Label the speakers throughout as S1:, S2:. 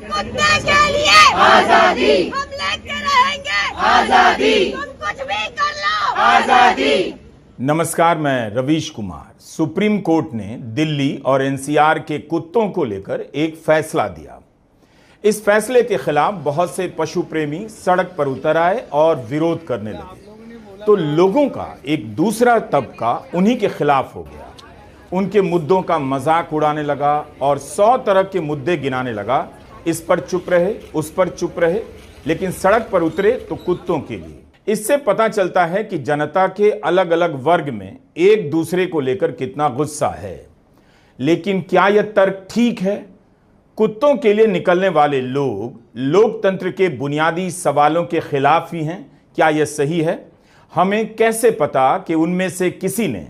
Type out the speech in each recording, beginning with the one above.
S1: मुद्दे के लिए
S2: आजादी,
S1: हम लेके रहेंगे
S2: आजादी,
S1: तुम कुछ भी कर लो
S2: आजादी।
S3: नमस्कार, मैं रवीश कुमार। सुप्रीम कोर्ट ने दिल्ली और एनसीआर के कुत्तों को लेकर एक फैसला दिया। इस फैसले के खिलाफ बहुत से पशु प्रेमी सड़क पर उतर आए और विरोध करने लगे, तो लोगों का एक दूसरा तबका उन्हीं के खिलाफ हो गया। उनके मुद्दों का मजाक उड़ाने लगा और 100 तरह के मुद्दे गिनाने लगा। इस पर चुप रहे, उस पर चुप रहे, लेकिन सड़क पर उतरे तो कुत्तों के लिए। इससे पता चलता है कि जनता के अलग अलग वर्ग में एक दूसरे को लेकर कितना गुस्सा है। लेकिन क्या यह तर्क ठीक है? कुत्तों के लिए निकलने वाले लोग लोकतंत्र के बुनियादी सवालों के खिलाफ ही हैं। क्या यह सही है? हमें कैसे पता कि उनमें से किसी ने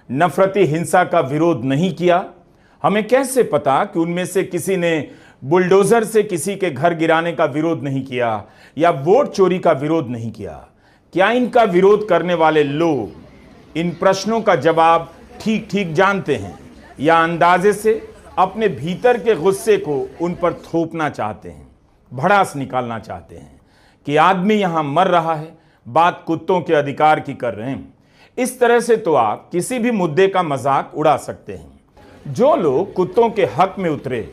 S3: नफरती हिंसा का विरोध नहीं किया? हमें कैसे पता कि उनमें से किसी ने बुलडोजर से किसी के घर गिराने का विरोध नहीं किया या वोट चोरी का विरोध नहीं किया? क्या इनका विरोध करने वाले लोग इन प्रश्नों का जवाब ठीक ठीक जानते हैं या अंदाजे से अपने भीतर के गुस्से को उन पर थोपना चाहते हैं, भड़ास निकालना चाहते हैं कि आदमी यहां मर रहा है, बात कुत्तों के अधिकार की कर रहे हैं? इस तरह से तो आप किसी भी मुद्दे का मजाक उड़ा सकते हैं। जो लोग कुत्तों के हक में उतरे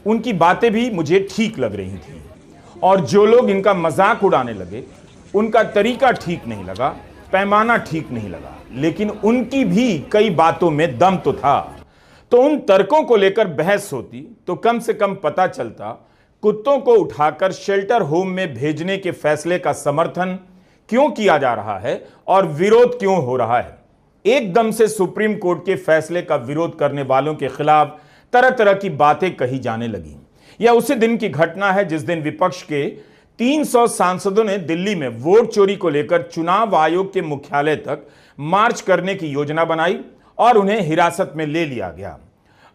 S3: उनकी बातें भी मुझे ठीक लग रही थी, और जो लोग इनका मजाक उड़ाने लगे उनका तरीका ठीक नहीं लगा, पैमाना ठीक नहीं लगा, लेकिन उनकी भी कई बातों में दम तो था। तो उन तर्कों को लेकर बहस होती तो कम से कम पता चलता कुत्तों को उठाकर शेल्टर होम में भेजने के फैसले का समर्थन क्यों किया जा रहा है और विरोध क्यों हो रहा है। एकदम से सुप्रीम कोर्ट के फैसले का विरोध करने वालों के खिलाफ तरह तरह की बातें कही जाने लगी। यह उसी दिन की घटना है जिस दिन विपक्ष के 300 सांसदों ने दिल्ली में वोट चोरी को लेकर चुनाव आयोग के मुख्यालय तक मार्च करने की योजना बनाई और उन्हें हिरासत में ले लिया गया।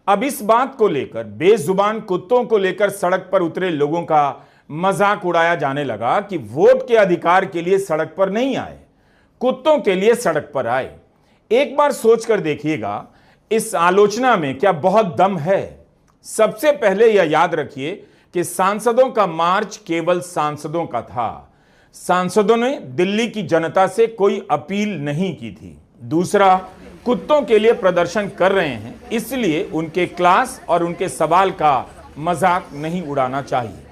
S3: अब इस बात को लेकर बेजुबान कुत्तों को लेकर सड़क पर उतरे लोगों का मजाक उड़ाया जाने लगा कि वोट के अधिकार के लिए सड़क पर नहीं आए, कुत्तों के लिए सड़क पर आए। एक बार सोचकर देखिएगा, इस आलोचना में क्या बहुत दम है? सबसे पहले यह याद रखिए कि सांसदों का मार्च केवल सांसदों का था। सांसदों ने दिल्ली की जनता से कोई अपील नहीं की थी। दूसरा, कुत्तों के लिए प्रदर्शन कर रहे हैं, इसलिए उनके क्लास और उनके सवाल का मजाक नहीं उड़ाना चाहिए।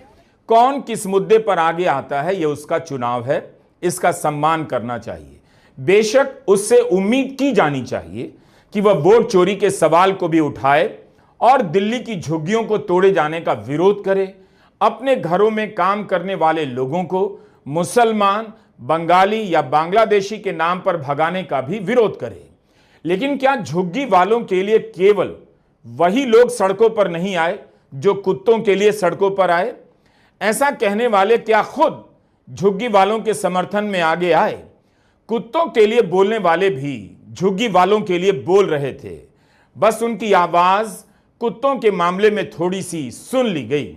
S3: कौन किस मुद्दे पर आगे आता है, यह उसका चुनाव है, इसका सम्मान करना चाहिए। बेशक उससे उम्मीद की जानी चाहिए कि वह वोट चोरी के सवाल को भी उठाए और दिल्ली की झुग्गियों को तोड़े जाने का विरोध करे। अपने घरों में काम करने वाले लोगों को मुसलमान, बंगाली या बांग्लादेशी के नाम पर भगाने का भी विरोध करे। लेकिन क्या झुग्गी वालों के लिए केवल वही लोग सड़कों पर नहीं आए जो कुत्तों के लिए सड़कों पर आए? ऐसा कहने वाले क्या खुद झुग्गी वालों के समर्थन में आगे आए? कुत्तों के लिए बोलने वाले भी झुग्गी वालों के लिए बोल रहे थे, बस उनकी आवाज कुत्तों के मामले में थोड़ी सी सुन ली गई।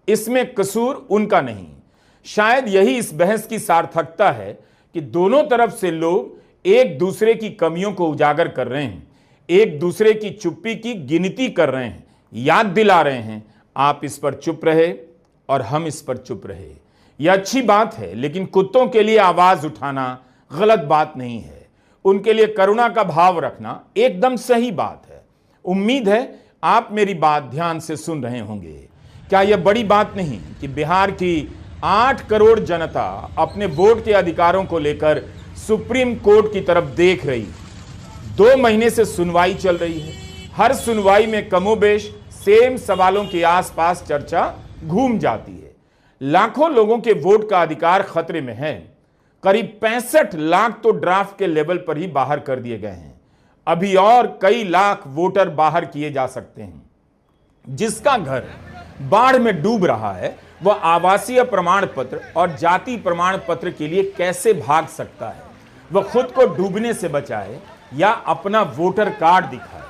S3: इसमें कसूर उनका नहीं। शायद यही इस बहस की सार्थकता है कि दोनों तरफ से लोग एक दूसरे की कमियों को उजागर कर रहे हैं, एक दूसरे की चुप्पी की गिनती कर रहे हैं, याद दिला रहे हैं आप इस पर चुप रहे और हम इस पर चुप रहे। यह अच्छी बात है, लेकिन कुत्तों के लिए आवाज उठाना गलत बात नहीं है। उनके लिए करुणा का भाव रखना एकदम सही बात है। उम्मीद है आप मेरी बात ध्यान से सुन रहे होंगे। क्या यह बड़ी बात नहीं कि बिहार की 8 करोड़ जनता अपने वोट के अधिकारों को लेकर सुप्रीम कोर्ट की तरफ देख रही? 2 महीने से सुनवाई चल रही है। हर सुनवाई में कमोबेश सेम सवालों के आसपास चर्चा घूम जाती है। लाखों लोगों के वोट का अधिकार खतरे में है। करीब 65 लाख तो ड्राफ्ट के लेवल पर ही बाहर कर दिए गए हैं। अभी और कई लाख वोटर बाहर किए जा सकते हैं। जिसका घर बाढ़ में डूब रहा है वह आवासीय प्रमाण पत्र और जाति प्रमाण पत्र के लिए कैसे भाग सकता है? वह खुद को डूबने से बचाए या अपना वोटर कार्ड दिखाए।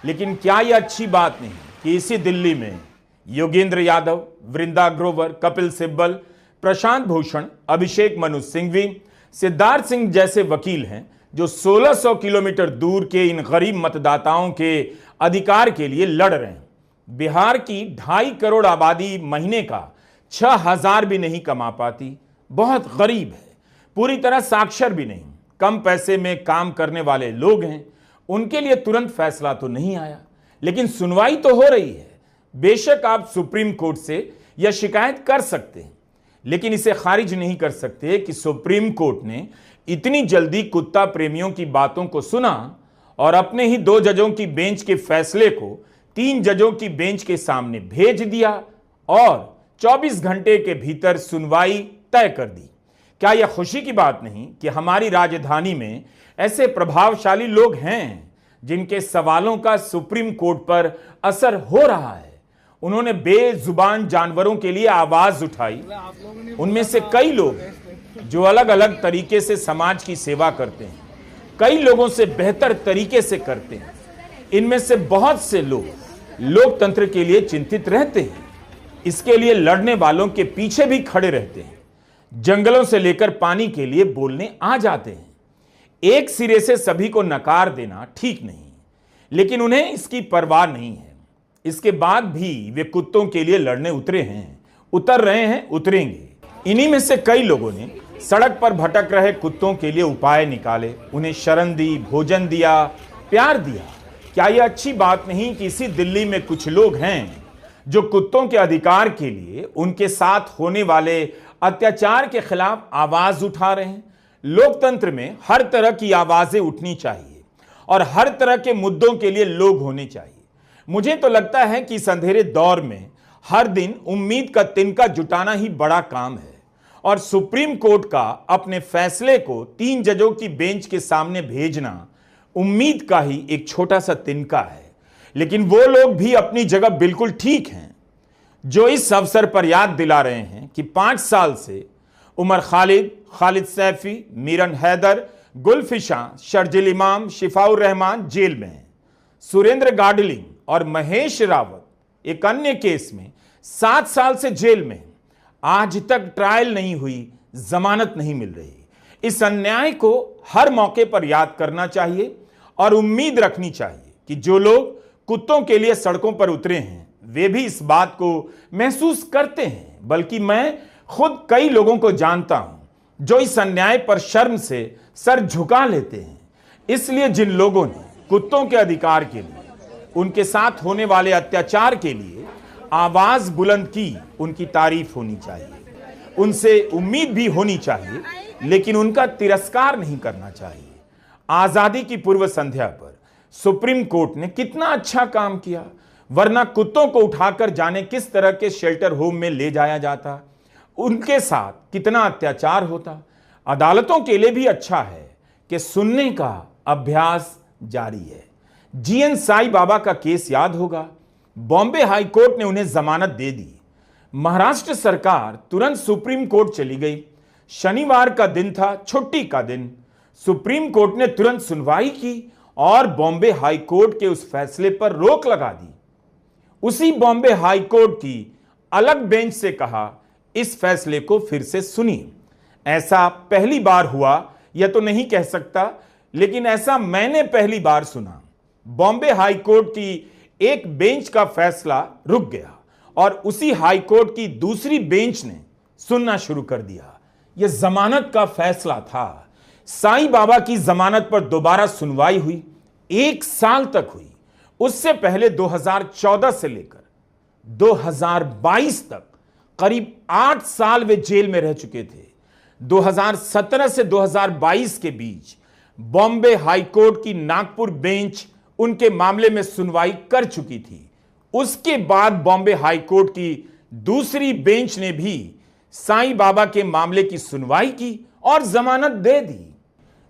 S3: लेकिन क्या यह अच्छी बात नहीं कि इसी दिल्ली में योगेंद्र यादव, वृंदा ग्रोवर, कपिल सिब्बल, प्रशांत भूषण, अभिषेक मनु सिंघवी, सिद्धार्थ सिंह जैसे वकील हैं जो 1600 किलोमीटर दूर के इन गरीब मतदाताओं के अधिकार के लिए लड़ रहे हैं। बिहार की 2.5 करोड़ आबादी महीने का 6,000 भी नहीं कमा पाती, बहुत गरीब है, पूरी तरह साक्षर भी नहीं, कम पैसे में काम करने वाले लोग हैं। उनके लिए तुरंत फैसला तो नहीं आया, लेकिन सुनवाई तो हो रही है। बेशक आप सुप्रीम कोर्ट से यह शिकायत कर सकते हैं, लेकिन इसे खारिज नहीं कर सकते कि सुप्रीम कोर्ट ने इतनी जल्दी कुत्ता प्रेमियों की बातों को सुना और अपने ही 2 जजों की बेंच के फैसले को 3 जजों की बेंच के सामने भेज दिया और 24 घंटे के भीतर सुनवाई तय कर दी। क्या यह खुशी की बात नहीं कि हमारी राजधानी में ऐसे प्रभावशाली लोग हैं जिनके सवालों का सुप्रीम कोर्ट पर असर हो रहा है। उन्होंने बेजुबान जानवरों के लिए आवाज उठाई। उनमें से कई लोग जो अलग अलग तरीके से समाज की सेवा करते हैं, कई लोगों से बेहतर तरीके से करते हैं। इनमें से बहुत से लोग लोकतंत्र के लिए चिंतित रहते हैं, इसके लिए लड़ने वालों के पीछे भी खड़े रहते हैं, जंगलों से लेकर पानी के लिए बोलने आ जाते हैं। एक सिरे से सभी को नकार देना ठीक नहीं, लेकिन उन्हें इसकी परवाह नहीं है। इसके बाद भी वे कुत्तों के लिए लड़ने उतरे हैं, उतर रहे हैं, उतरेंगे। इन्हीं में से कई लोगों ने सड़क पर भटक रहे कुत्तों के लिए उपाय निकाले, उन्हें शरण दी, भोजन दिया, प्यार दिया। क्या यह अच्छी बात नहीं कि इसी दिल्ली में कुछ लोग हैं जो कुत्तों के अधिकार के लिए, उनके साथ होने वाले अत्याचार के खिलाफ आवाज उठा रहे हैं? लोकतंत्र में हर तरह की आवाजें उठनी चाहिए और हर तरह के मुद्दों के लिए लोग होने चाहिए। मुझे तो लगता है कि इस अंधेरे दौर में हर दिन उम्मीद का तिनका जुटाना ही बड़ा काम है और सुप्रीम कोर्ट का अपने फैसले को 3 जजों की बेंच के सामने भेजना उम्मीद का ही एक छोटा सा तिनका है। लेकिन वो लोग भी अपनी जगह बिल्कुल ठीक हैं जो इस अवसर पर याद दिला रहे हैं कि 5 साल से उमर खालिद, खालिद सैफी, मीरन हैदर, गुलफिशां, शर्जिल इमाम, शिफाउर रहमान जेल में हैं। सुरेंद्र गाडलिंग और महेश रावत एक अन्य केस में 7 साल से जेल में हैं। आज तक ट्रायल नहीं हुई, जमानत नहीं मिल रही। इस अन्याय को हर मौके पर याद करना चाहिए और उम्मीद रखनी चाहिए कि जो लोग कुत्तों के लिए सड़कों पर उतरे हैं वे भी इस बात को महसूस करते हैं। बल्कि मैं खुद कई लोगों को जानता हूं जो इस अन्याय पर शर्म से सर झुका लेते हैं। इसलिए जिन लोगों ने कुत्तों के अधिकार के लिए, उनके साथ होने वाले अत्याचार के लिए आवाज बुलंद की, उनकी तारीफ होनी चाहिए, उनसे उम्मीद भी होनी चाहिए, लेकिन उनका तिरस्कार नहीं करना चाहिए। आजादी की पूर्व संध्या पर सुप्रीम कोर्ट ने कितना अच्छा काम किया, वरना कुत्तों को उठाकर जाने किस तरह के शेल्टर होम में ले जाया जाता, उनके साथ कितना अत्याचार होता। अदालतों के लिए भी अच्छा है कि सुनने का अभ्यास जारी है। जीएन साई बाबा का केस याद होगा। बॉम्बे हाई कोर्ट ने उन्हें जमानत दे दी। महाराष्ट्र सरकार तुरंत सुप्रीम कोर्ट चली गई। शनिवार का दिन था, छुट्टी का दिन। सुप्रीम कोर्ट ने तुरंत सुनवाई की और बॉम्बे हाई कोर्ट के उस फैसले पर रोक लगा दी। उसी बॉम्बे हाई कोर्ट की अलग बेंच से कहा, इस फैसले को फिर से सुनिए। ऐसा पहली बार हुआ यह तो नहीं कह सकता, लेकिन ऐसा मैंने पहली बार सुना। बॉम्बे हाई कोर्ट की एक बेंच का फैसला रुक गया और उसी हाई कोर्ट की दूसरी बेंच ने सुनना शुरू कर दिया। यह जमानत का फैसला था। साईं बाबा की जमानत पर दोबारा सुनवाई हुई, 1 साल तक हुई। उससे पहले 2014 से लेकर 2022 तक करीब 8 साल वे जेल में रह चुके थे। 2017 से 2022 के बीच बॉम्बे हाई कोर्ट की नागपुर बेंच उनके मामले में सुनवाई कर चुकी थी। उसके बाद बॉम्बे हाई कोर्ट की दूसरी बेंच ने भी साईं बाबा के मामले की सुनवाई की और जमानत दे दी।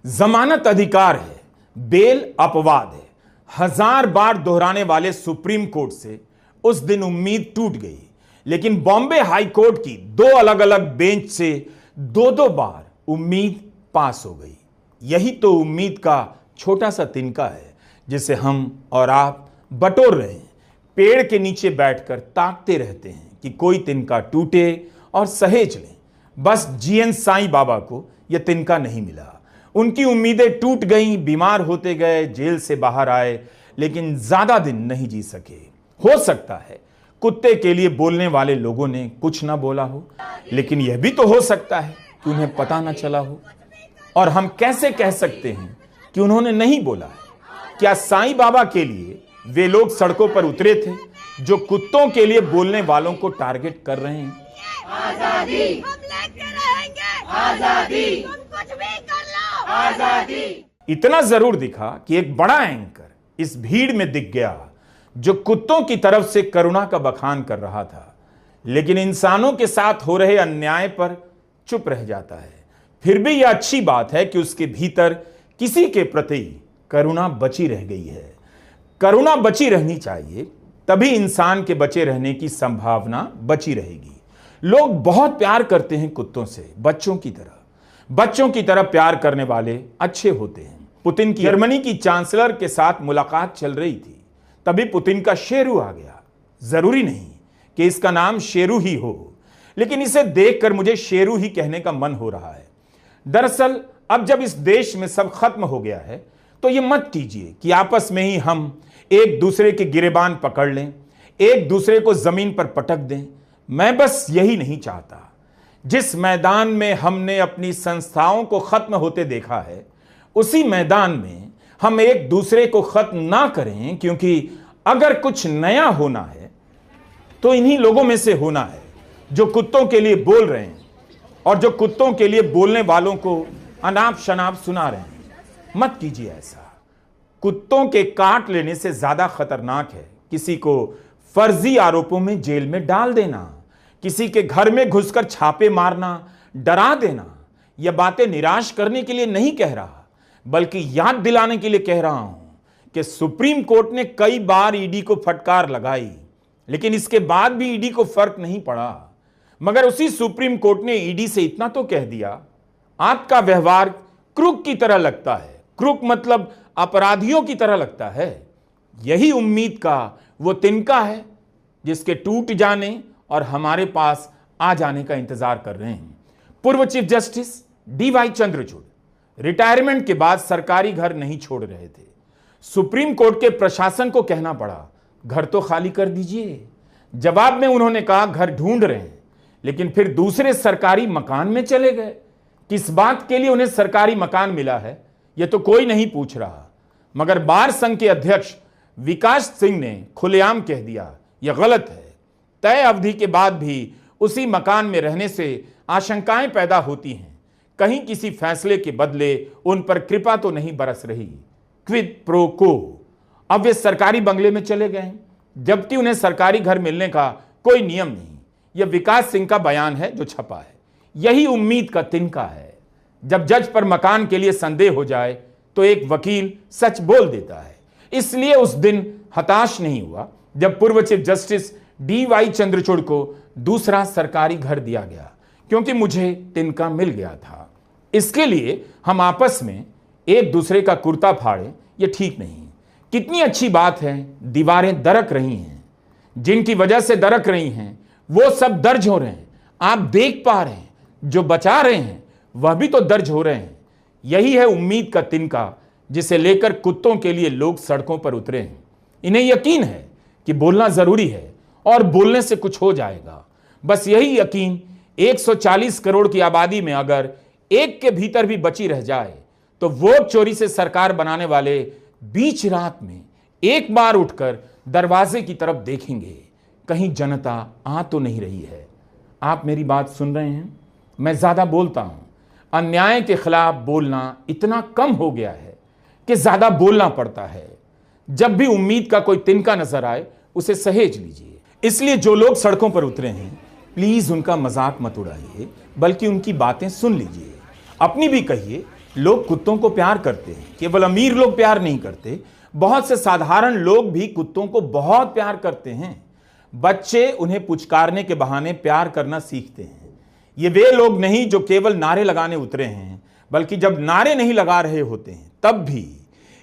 S3: जमानत अधिकार है, बेल अपवाद है। 1000 बार दोहराने वाले सुप्रीम कोर्ट से उस दिन उम्मीद टूट गई, लेकिन बॉम्बे हाई कोर्ट की 2 अलग अलग बेंच से 2-2 बार उम्मीद पास हो गई। यही तो उम्मीद का छोटा सा तिनका है जिसे हम और आप बटोर रहे हैं। पेड़ के नीचे बैठकर ताकते रहते हैं कि कोई तिनका टूटे और सहेज लें। बस जीएन साईं बाबा को यह तिनका नहीं मिला। उनकी उम्मीदें टूट गईं, बीमार होते गए, जेल से बाहर आए, लेकिन ज्यादा दिन नहीं जी सके। हो सकता है कुत्ते के लिए बोलने वाले लोगों ने कुछ ना बोला हो, लेकिन यह भी तो हो सकता है कि उन्हें पता ना चला हो। और हम कैसे कह सकते हैं कि उन्होंने नहीं बोला है? क्या साईं बाबा के लिए वे लोग सड़कों पर उतरे थे जो कुत्तों के लिए बोलने वालों को टारगेट कर रहे हैं?
S2: आजादी,
S1: हम लेके रहेंगे
S2: आजादी,
S1: तुम कुछ भी कर लो।
S2: आजादी।
S3: इतना जरूर दिखा कि एक बड़ा एंकर इस भीड़ में दिख गया जो कुत्तों की तरफ से करुणा का बखान कर रहा था, लेकिन इंसानों के साथ हो रहे अन्याय पर चुप रह जाता है। फिर भी यह अच्छी बात है कि उसके भीतर किसी के प्रति करुणा बची रह गई है। करुणा बची रहनी चाहिए, तभी इंसान के बचे रहने की संभावना बची रहेगी। लोग बहुत प्यार करते हैं कुत्तों से, बच्चों की तरह। बच्चों की तरह प्यार करने वाले अच्छे होते हैं। पुतिन की जर्मनी की चांसलर के साथ मुलाकात चल रही थी, तभी पुतिन का शेरू आ गया। जरूरी नहीं कि इसका नाम शेरू ही हो, लेकिन इसे देखकर मुझे शेरू ही कहने का मन हो रहा है। दरअसल अब जब इस देश में सब खत्म हो गया है, तो ये मत कीजिए कि आपस में ही हम एक दूसरे के गिरेबान पकड़ लें, एक दूसरे को जमीन पर पटक दें। मैं बस यही नहीं चाहता। जिस मैदान में हमने अपनी संस्थाओं को खत्म होते देखा है, उसी मैदान में हम एक दूसरे को खत्म ना करें, क्योंकि अगर कुछ नया होना है तो इन्हीं लोगों में से होना है जो कुत्तों के लिए बोल रहे हैं और जो कुत्तों के लिए बोलने वालों को अनाप शनाप सुना रहे हैं। मत कीजिए ऐसा। कुत्तों के काट लेने से ज्यादा खतरनाक है किसी को फर्जी आरोपों में जेल में डाल देना, किसी के घर में घुसकर छापे मारना, डरा देना। यह बातें निराश करने के लिए नहीं कह रहा, बल्कि याद दिलाने के लिए कह रहा हूं कि सुप्रीम कोर्ट ने कई बार ईडी को फटकार लगाई, लेकिन इसके बाद भी ईडी को फर्क नहीं पड़ा। मगर उसी सुप्रीम कोर्ट ने ईडी से इतना तो कह दिया, आपका व्यवहार क्रूक की तरह लगता है। क्रूक मतलब अपराधियों की तरह लगता है। यही उम्मीद का वो तिनका है जिसके टूट जाने और हमारे पास आ जाने का इंतजार कर रहे हैं। पूर्व chief justice DY Chandrachud retirement के बाद सरकारी घर नहीं छोड़ रहे थे। सुप्रीम कोर्ट के प्रशासन को कहना पड़ा, घर तो खाली कर दीजिए। जवाब में उन्होंने कहा, घर ढूंढ रहे हैं, लेकिन फिर दूसरे सरकारी मकान में चले गए। किस बात के लिए उन्हें सरकारी मकान मिला है, यह तो कोई नहीं पूछ रहा। मगर बार संघ के अध्यक्ष विकास सिंह ने खुलेआम कह दिया, यह गलत है। तय अवधि के बाद भी उसी मकान में रहने से आशंकाएं पैदा होती हैं, कहीं किसी फैसले के बदले उन पर कृपा तो नहीं बरस रही। क्विड प्रो को। अब वे सरकारी बंगले में चले गए, जबकि उन्हें सरकारी घर मिलने का कोई नियम नहीं। यह विकास सिंह का बयान है जो छपा है। यही उम्मीद का तिनका है। जब जज पर मकान के लिए संदेह हो जाए तो एक वकील सच बोल देता है। इसलिए उस दिन हताश नहीं हुआ जब पूर्व चीफ जस्टिस DY चंद्रचूड़ को दूसरा सरकारी घर दिया गया, क्योंकि मुझे तिनका मिल गया था। इसके लिए हम आपस में एक दूसरे का कुर्ता फाड़े, यह ठीक नहीं। कितनी अच्छी बात है, दीवारें दरक रही हैं। जिनकी वजह से दरक रही हैं वो सब दर्ज हो रहे हैं। आप देख पा रहे हैं, जो बचा रहे हैं वह भी तो दर्ज हो रहे हैं। यही है उम्मीद का तिनका जिसे लेकर कुत्तों के लिए लोग सड़कों पर उतरे हैं। इन्हें यकीन है कि बोलना जरूरी है और बोलने से कुछ हो जाएगा। बस यही यकीन 140 करोड़ की आबादी में अगर एक के भीतर भी बची रह जाए तो वोट चोरी से सरकार बनाने वाले बीच रात में एक बार उठकर दरवाजे की तरफ देखेंगे, कहीं जनता आ तो नहीं रही है। आप मेरी बात सुन रहे हैं? मैं ज्यादा बोलता हूं। अन्याय के खिलाफ बोलना इतना कम हो गया है कि ज्यादा बोलना पड़ता है। जब भी उम्मीद का कोई तिनका नजर आए उसे सहेज लीजिए। इसलिए जो लोग सड़कों पर उतरे हैं, प्लीज उनका मजाक मत उड़ाइए, बल्कि उनकी बातें सुन लीजिए। अपनी भी कहिए। लोग कुत्तों को प्यार करते हैं, केवल अमीर लोग प्यार नहीं करते। बहुत से साधारण लोग भी कुत्तों को बहुत प्यार करते हैं। बच्चे उन्हें पुचकारने के बहाने प्यार करना सीखते हैं। ये वे लोग नहीं जो केवल नारे लगाने उतरे हैं, बल्कि जब नारे नहीं लगा रहे होते हैं तब भी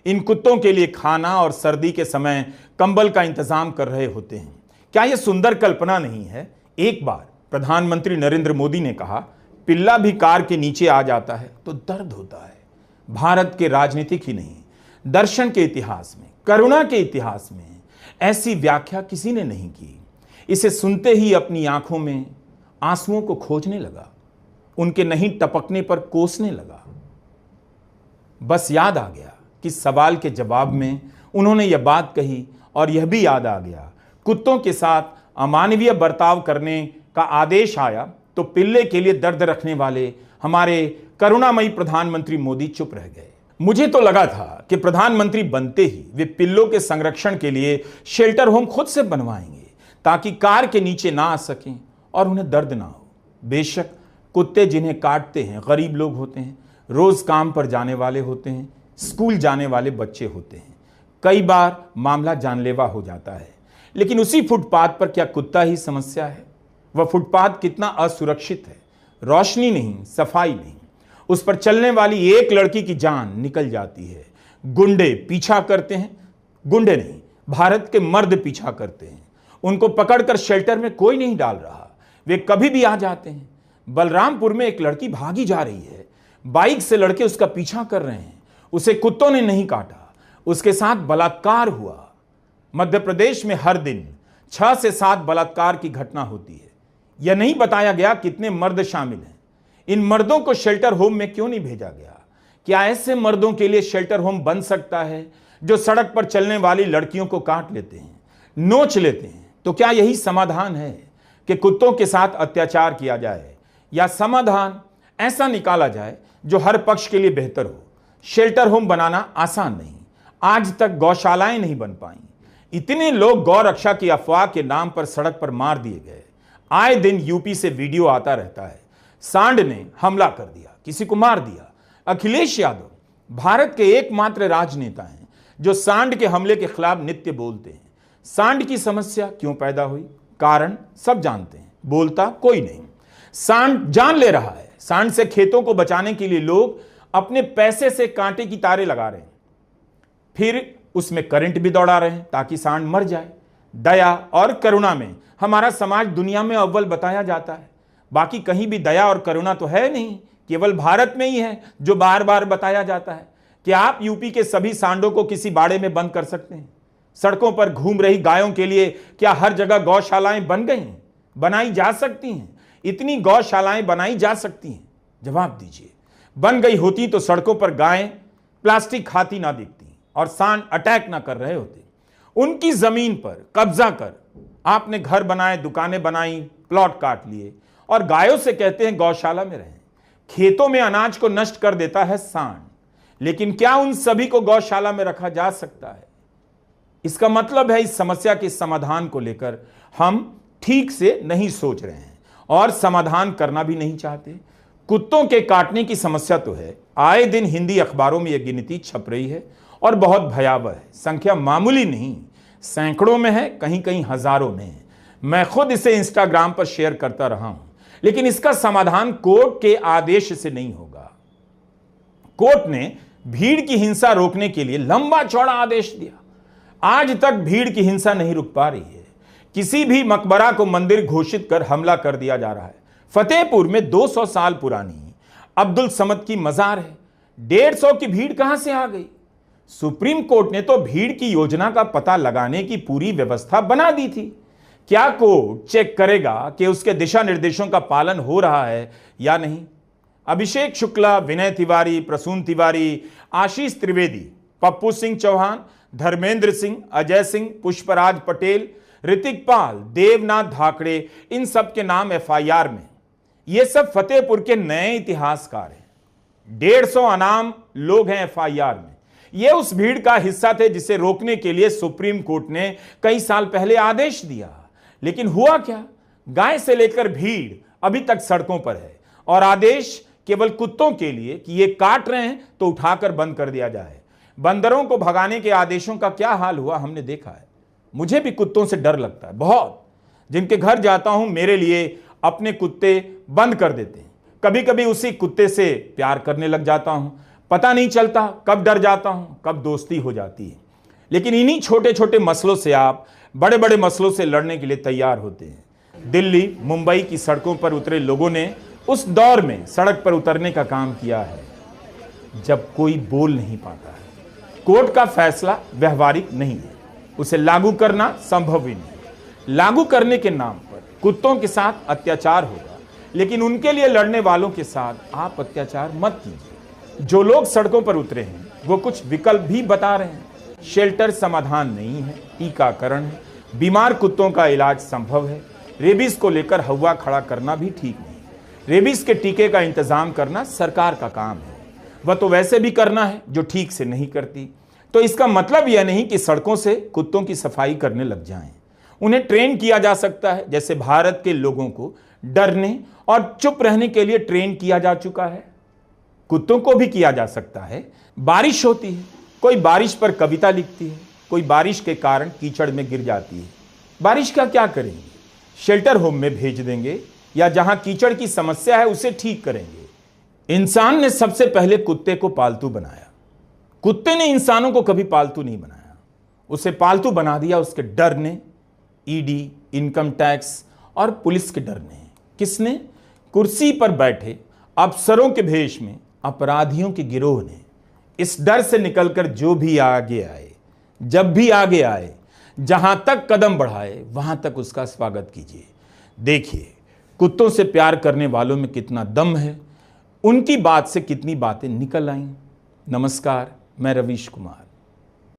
S3: इन कुत्तों के लिए खाना और सर्दी के समय कंबल का इंतजाम कर रहे होते हैं। क्या यह सुंदर कल्पना नहीं है? एक बार प्रधानमंत्री नरेंद्र मोदी ने कहा, पिल्ला भी कार के नीचे आ जाता है तो दर्द होता है। भारत के राजनीतिक ही नहीं, दर्शन के इतिहास में, करुणा के इतिहास में ऐसी व्याख्या किसी ने नहीं की। इसे सुनते ही अपनी आंखों में आंसुओं को खोजने लगा, उनके नहीं टपकने पर कोसने लगा। बस याद आ गया कि सवाल के जवाब में उन्होंने यह बात कही, और यह भी याद आ गया, कुत्तों के साथ अमानवीय बर्ताव करने का आदेश आया तो पिल्ले के लिए दर्द रखने वाले हमारे करुणामयी प्रधानमंत्री मोदी चुप रह गए। मुझे तो लगा था कि प्रधानमंत्री बनते ही वे पिल्लों के संरक्षण के लिए शेल्टर होम खुद से बनवाएंगे, ताकि कार के नीचे ना आ सकें और उन्हें दर्द ना हो। बेशक कुत्ते जिन्हें काटते हैं गरीब लोग होते हैं, रोज काम पर जाने वाले होते हैं, स्कूल जाने वाले बच्चे होते हैं। कई बार मामला जानलेवा हो जाता है। लेकिन उसी फुटपाथ पर क्या कुत्ता ही समस्या है? वह फुटपाथ कितना असुरक्षित है, रोशनी नहीं, सफाई नहीं, उस पर चलने वाली एक लड़की की जान निकल जाती है। गुंडे पीछा करते हैं, गुंडे नहीं, भारत के मर्द पीछा करते हैं। उनको पकड़कर शेल्टर में कोई नहीं डाल रहा, वे कभी भी आ जाते हैं। बलरामपुर में एक लड़की भागी जा रही है, बाइक से लड़के उसका पीछा कर रहे हैं, उसे कुत्तों ने नहीं काटा, उसके साथ बलात्कार हुआ। मध्य प्रदेश में हर दिन 6 से 7 बलात्कार की घटना होती है। यह नहीं बताया गया कितने मर्द शामिल हैं। इन मर्दों को शेल्टर होम में क्यों नहीं भेजा गया? क्या ऐसे मर्दों के लिए शेल्टर होम बन सकता है जो सड़क पर चलने वाली लड़कियों को काट लेते हैं, नोच लेते हैं? तो क्या यही समाधान है कि कुत्तों के साथ अत्याचार किया जाए, या समाधान ऐसा निकाला जाए जो हर पक्ष के लिए बेहतर हो? शेल्टर होम बनाना आसान नहीं, आज तक गौशालाएं नहीं बन पाई। इतने लोग गौ रक्षा की अफवाह के नाम पर सड़क पर मार दिए गए। आए दिन यूपी से वीडियो आता रहता है, सांड ने हमला कर दिया, किसी को मार दिया। अखिलेश यादव भारत के एकमात्र राजनेता हैं जो सांड के हमले के खिलाफ नित्य बोलते हैं। सांड की समस्या क्यों पैदा हुई? कारण सब जानते हैं, बोलता कोई नहीं। सांड जान ले रहा है। सांड से खेतों को बचाने के लिए लोग अपने पैसे से कांटे की तारें लगा रहे हैं, फिर उसमें करंट भी दौड़ा रहे हैं ताकि सांड मर जाए। दया और करुणा में हमारा समाज दुनिया में अव्वल बताया जाता है। बाकी कहीं भी दया और करुणा तो है नहीं, केवल भारत में ही है जो बार बार बताया जाता है। कि आप यूपी के सभी सांडों को किसी बाड़े में बंद कर सकते हैं? सड़कों पर घूम रही गायों के लिए क्या हर जगह गौशालाएं बन गई हैं, बनाई जा सकती हैं? इतनी गौशालाएं बनाई जा सकती हैं? जवाब दीजिए। बन गई होती तो सड़कों पर गायें प्लास्टिक खाती ना दिखती और सांड अटैक ना कर रहे होते। उनकी जमीन पर कब्जा कर आपने घर बनाए, दुकानें बनाई, प्लॉट काट लिए और गायों से कहते हैं गौशाला में रहें। खेतों में अनाज को नष्ट कर देता है सांड, लेकिन क्या उन सभी को गौशाला में रखा जा सकता है? इसका मतलब है इस समस्या के समाधान को लेकर हम ठीक से नहीं सोच रहे हैं और समाधान करना भी नहीं चाहते। कुत्तों के काटने की समस्या तो है, आए दिन हिंदी अखबारों में यह गिनती छप रही है और बहुत भयावह है। संख्या मामूली नहीं, सैकड़ों में है, कहीं कहीं हजारों में है। मैं खुद इसे इंस्टाग्राम पर शेयर करता रहा हूं, लेकिन इसका समाधान कोर्ट के आदेश से नहीं होगा। कोर्ट ने भीड़ की हिंसा रोकने के लिए लंबा चौड़ा आदेश दिया, आज तक भीड़ की हिंसा नहीं रुक पा रही है। किसी भी मकबरा को मंदिर घोषित कर हमला कर दिया जा रहा है। फतेहपुर में 200 साल पुरानी अब्दुल समद की मजार है, 150 की भीड़ कहां से आ गई? सुप्रीम कोर्ट ने तो भीड़ की योजना का पता लगाने की पूरी व्यवस्था बना दी थी। क्या कोर्ट चेक करेगा कि उसके दिशा निर्देशों का पालन हो रहा है या नहीं? अभिषेक शुक्ला, विनय तिवारी, प्रसून तिवारी, आशीष त्रिवेदी, पप्पू सिंह चौहान, धर्मेंद्र सिंह, अजय सिंह, पुष्पराज पटेल, ऋतिक पाल, देवनाथ धाकड़े, इन सब के नाम एफआईआर में। ये सब फतेहपुर के नए इतिहासकार हैं। 150 अनाम लोग हैं एफआईआर में। ये उस भीड़ का हिस्सा थे जिसे रोकने के लिए सुप्रीम कोर्ट ने कई साल पहले आदेश दिया। लेकिन हुआ क्या? गाय से लेकर भीड़ अभी तक सड़कों पर है और आदेश केवल कुत्तों के लिए कि ये काट रहे हैं तो उठाकर बंद कर दिया जाए। बंदरों को भगाने के आदेशों का क्या हाल हुआ हमने देखा है। मुझे भी कुत्तों से डर लगता है बहुत। जिनके घर जाता हूं मेरे लिए अपने कुत्ते बंद कर देते हैं। कभी कभी उसी कुत्ते से प्यार करने लग जाता हूं, पता नहीं चलता कब डर जाता हूं, कब दोस्ती हो जाती है। लेकिन इन्हीं छोटे छोटे मसलों से आप बड़े बड़े मसलों से लड़ने के लिए तैयार होते हैं। दिल्ली, मुंबई की सड़कों पर उतरे लोगों ने उस दौर में सड़क पर उतरने का काम किया है जब कोई बोल नहीं पाता है। कोर्ट का फैसला व्यवहारिक नहीं है। उसे लागू करना संभव ही नहीं। लागू करने के नाम पर कुत्तों के साथ अत्याचार होगा, लेकिन उनके लिए लड़ने वालों के साथ आप अत्याचार मत कीजिए। जो लोग सड़कों पर उतरे हैं वो कुछ विकल्प भी बता रहे हैं। शेल्टर समाधान नहीं है, टीकाकरण है, बीमार कुत्तों का इलाज संभव है। रेबीज को लेकर हवा खड़ा करना भी ठीक नहीं। रेबीज के टीके का इंतजाम करना सरकार का काम है, वह तो वैसे भी करना है जो ठीक से नहीं करती। तो इसका मतलब यह नहीं कि सड़कों से कुत्तों की सफाई करने लग जाएं। उन्हें ट्रेन किया जा सकता है, जैसे भारत के लोगों को डरने और चुप रहने के लिए ट्रेन किया जा चुका है। कुत्तों को भी किया जा सकता है। बारिश होती है, कोई बारिश पर कविता लिखती है, कोई बारिश के कारण कीचड़ में गिर जाती है। बारिश का क्या करेंगे? शेल्टर होम में भेज देंगे या जहां कीचड़ की समस्या है उसे ठीक करेंगे। इंसान ने सबसे पहले कुत्ते को पालतू बनाया। कुत्ते ने इंसानों को कभी पालतू नहीं बनाया। उसे पालतू बना दिया उसके डर ने, ईडी, इनकम टैक्स और पुलिस के डर ने। किसने? कुर्सी पर बैठे अफसरों के भेष में अपराधियों के गिरोह ने। इस डर से निकलकर जो भी आगे आए, जब भी आगे आए, जहां तक कदम बढ़ाए वहां तक उसका स्वागत कीजिए। देखिए कुत्तों से प्यार करने वालों में कितना दम है, उनकी बात से कितनी बातें निकल आईं। नमस्कार, मैं रवीश कुमार।